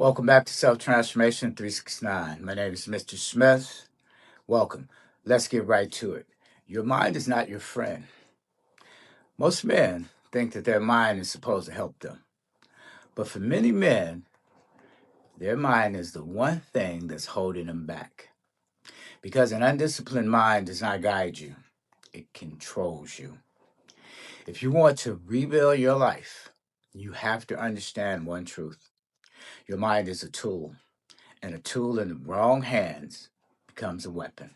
Welcome back to Self Transformation 369. My name is Mr. Smith. Welcome. Let's get right to it. Your mind is not your friend. Most men think that their mind is supposed to help them. But for many men, their mind is the one thing that's holding them back. Because an undisciplined mind does not guide you, it controls you. If you want to rebuild your life, you have to understand one truth. Your mind is a tool, and a tool in the wrong hands becomes a weapon.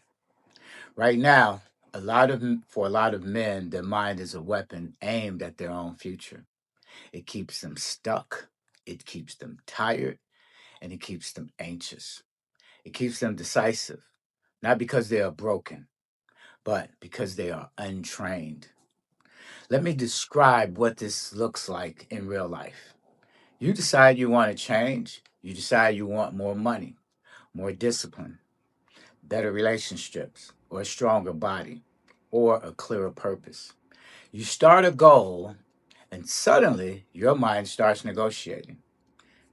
Right now, for a lot of men, their mind is a weapon aimed at their own future. It keeps them stuck, it keeps them tired, and it keeps them anxious. It keeps them decisive, not because they are broken, but because they are untrained. Let me describe what this looks like in real life. You decide you want to change, you decide you want more money, more discipline, better relationships, or a stronger body, or a clearer purpose. You start a goal, and suddenly your mind starts negotiating.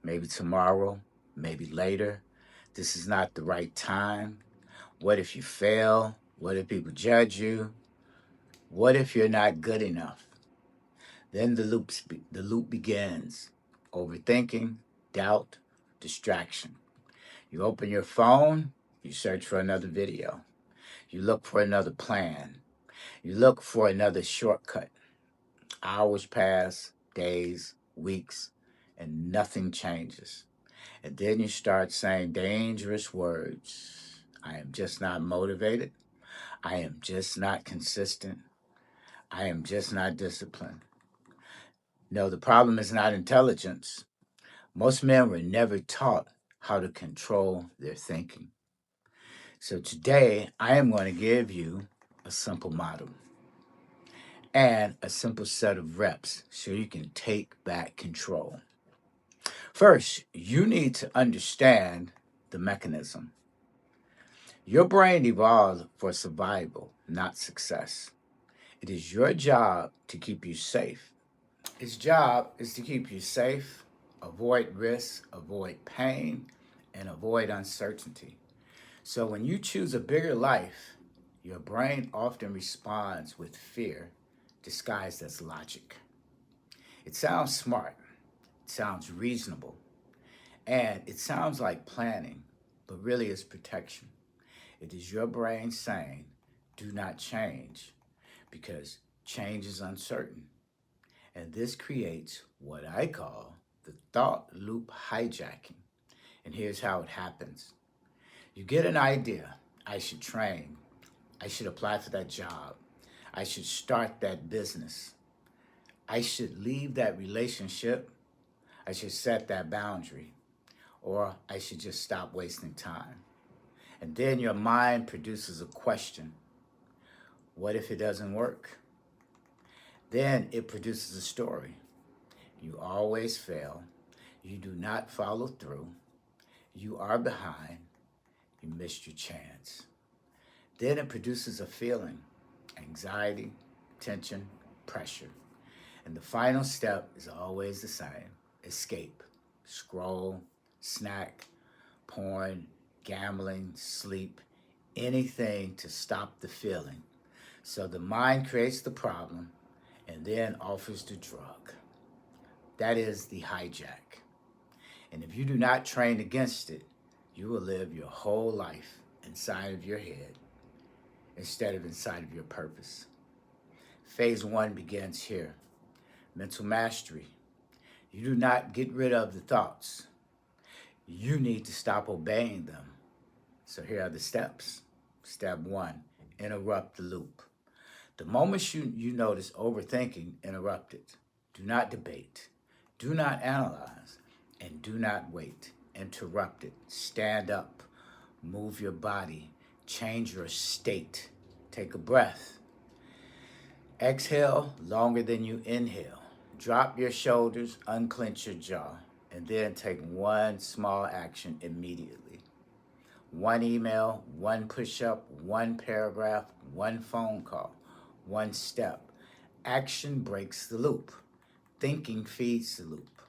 Maybe tomorrow, maybe later. This is not the right time. What if you fail? What if people judge you? What if you're not good enough? Then the loop begins. Overthinking, doubt, distraction. You open your phone, you search for another video. You look for another plan. You look for another shortcut. Hours pass, days, weeks, and nothing changes. And then you start saying dangerous words. I am just not motivated. I am just not consistent. I am just not disciplined. No, the problem is not intelligence. Most men were never taught how to control their thinking. So today, I am going to give you a simple model and a simple set of reps so you can take back control. First, you need to understand the mechanism. Your brain evolved for survival, not success. It is your job to keep you safe. Its job is to keep you safe, avoid risk, avoid pain, and avoid uncertainty. So when you choose a bigger life, your brain often responds with fear disguised as logic. It sounds smart, it sounds reasonable, and it sounds like planning, but really it's protection. It is your brain saying, do not change, because change is uncertain. And this creates what I call the thought loop hijacking. And here's how it happens. You get an idea. I should train. I should apply for that job. I should start that business. I should leave that relationship. I should set that boundary. Or I should just stop wasting time. And then your mind produces a question. What if it doesn't work? Then it produces a story. You always fail. You do not follow through. You are behind. You missed your chance. Then it produces a feeling, anxiety, tension, pressure. And the final step is always the same. Escape. Scroll, snack, porn, gambling, sleep, anything to stop the feeling. So the mind creates the problem and then offers the drug. That is the hijack. And if you do not train against it, you will live your whole life inside of your head instead of inside of your purpose. Phase one begins here. Mental mastery. You do not get rid of the thoughts. You need to stop obeying them. So here are the steps. Step one, interrupt the loop. The moment you notice overthinking, interrupt it. Do not debate. Do not analyze. And do not wait. Interrupt it. Stand up. Move your body. Change your state. Take a breath. Exhale longer than you inhale. Drop your shoulders, unclench your jaw, and then take one small action immediately. One email, one push-up, one paragraph, one phone call, one step. Action breaks the loop. Thinking feeds the loop.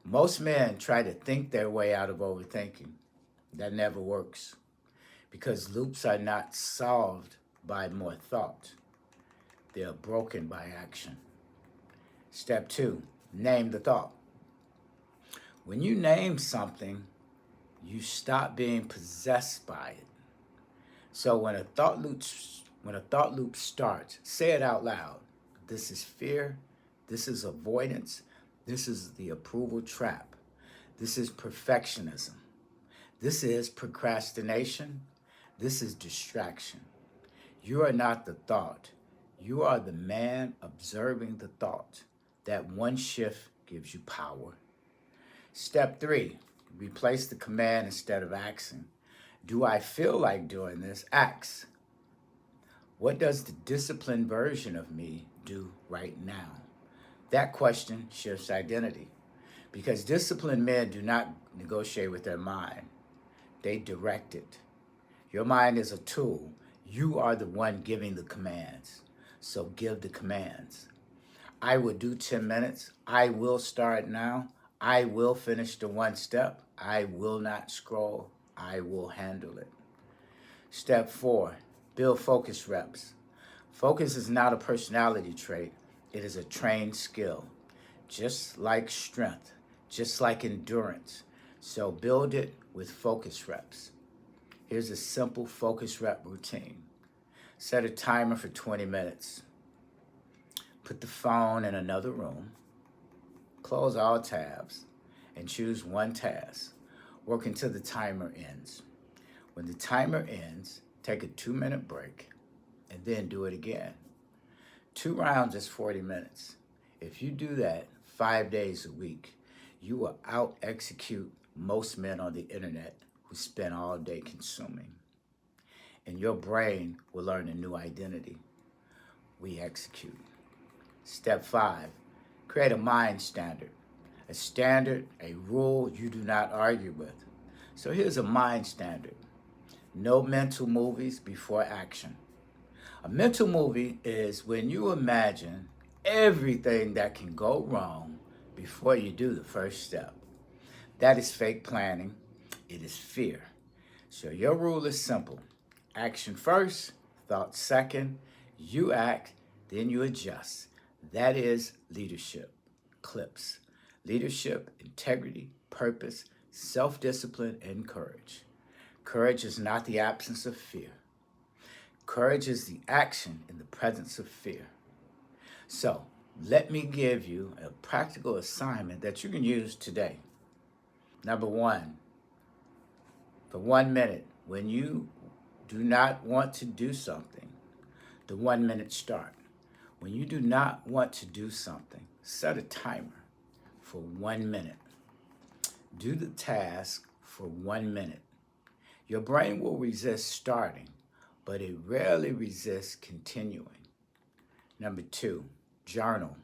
Most men try to think their way out of overthinking. That never works because loops are not solved by more thought. They are broken by action. Step 2, name the thought. When you name something, you stop being possessed by it. So when a thought loop starts, say it out loud. This is fear, this is avoidance, this is the approval trap. This is perfectionism. This is procrastination. This is distraction. You are not the thought. You are the man observing the thought. That one shift gives you power. Step 3, replace the command instead of asking. Do I feel like doing this? Ask. What does the disciplined version of me do right now? That question shifts identity because disciplined men do not negotiate with their mind. They direct it. Your mind is a tool. You are the one giving the commands. So give the commands. I will do 10 minutes. I will start now. I will finish the one step. I will not scroll. I will handle it. Step 4, build focus reps. Focus is not a personality trait. It is a trained skill, just like strength, just like endurance. So build it with focus reps. Here's a simple focus rep routine. Set a timer for 20 minutes. Put the phone in another room. Close all tabs and choose one task. Work until the timer ends. When the timer ends, take a 2-minute break and then do it again. 2 rounds is 40 minutes. If you do that 5 days a week, you will out-execute most men on the internet who spend all day consuming. And your brain will learn a new identity. We execute. Step 5, create a mind standard. A standard, a rule you do not argue with. So here's a mind standard. No mental movies before action. A mental movie is when you imagine everything that can go wrong before you do the first step. That is fake planning. It is fear. So your rule is simple. Action first, thought second. You act, then you adjust. That is leadership. Clips. Leadership, integrity, purpose, self-discipline, and courage. Courage is not the absence of fear. Courage is the action in the presence of fear. So let me give you a practical assignment that you can use today. Number 1, for 1 minute, when you do not want to do something, the 1 minute start. When you do not want to do something, set a timer for 1 minute. Do the task for 1 minute. Your brain will resist starting, but it rarely resists continuing. Number 2, journal.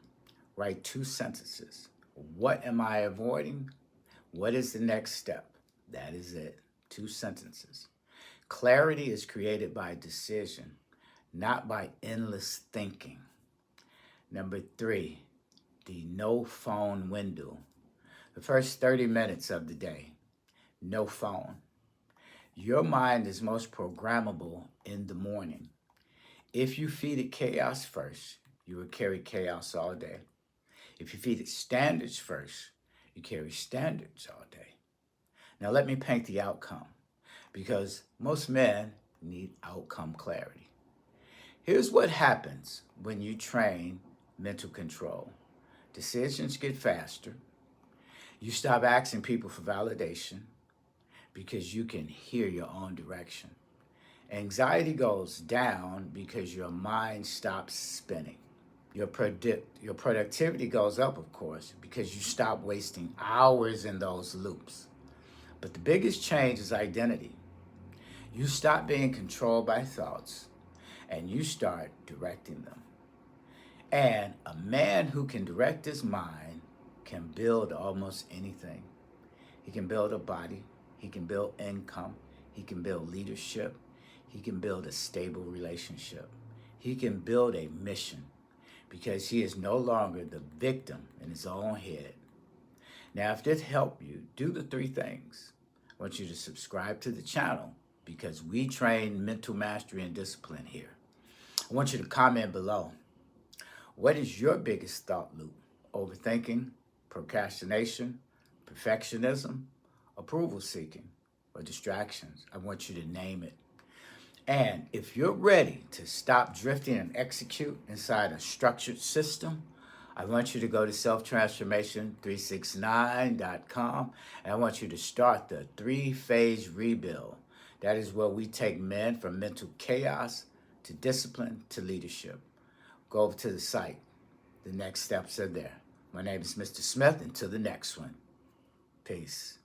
Write 2 sentences. What am I avoiding? What is the next step? That is it. 2 sentences. Clarity is created by decision, not by endless thinking. Number 3, the no phone window. The first 30 minutes of the day, no phone. Your mind is most programmable in the morning. If you feed it chaos first, you will carry chaos all day. If you feed it standards first, you carry standards all day. Now let me paint the outcome, because most men need outcome clarity. Here's what happens when you train mental control. Decisions get faster. You stop asking people for validation because you can hear your own direction. Anxiety goes down because your mind stops spinning. Your productivity goes up, of course, because you stop wasting hours in those loops. But the biggest change is identity. You stop being controlled by thoughts and you start directing them. And a man who can direct his mind can build almost anything. He can build a body. He can build income. He can build leadership. He can build a stable relationship. He can build a mission because he is no longer the victim in his own head. Now, if this helped you, do the three things. I want you to subscribe to the channel because we train mental mastery and discipline here. I want you to comment below. What is your biggest thought loop? Overthinking, procrastination, perfectionism, approval seeking, or distractions? I want you to name it. And if you're ready to stop drifting and execute inside a structured system, I want you to go to selftransformation369.com and I want you to start the 3-phase rebuild. That is where we take men from mental chaos to discipline to leadership. Go over to the site. The next steps are there. My name is Mr. Smith. Until the next one. Peace.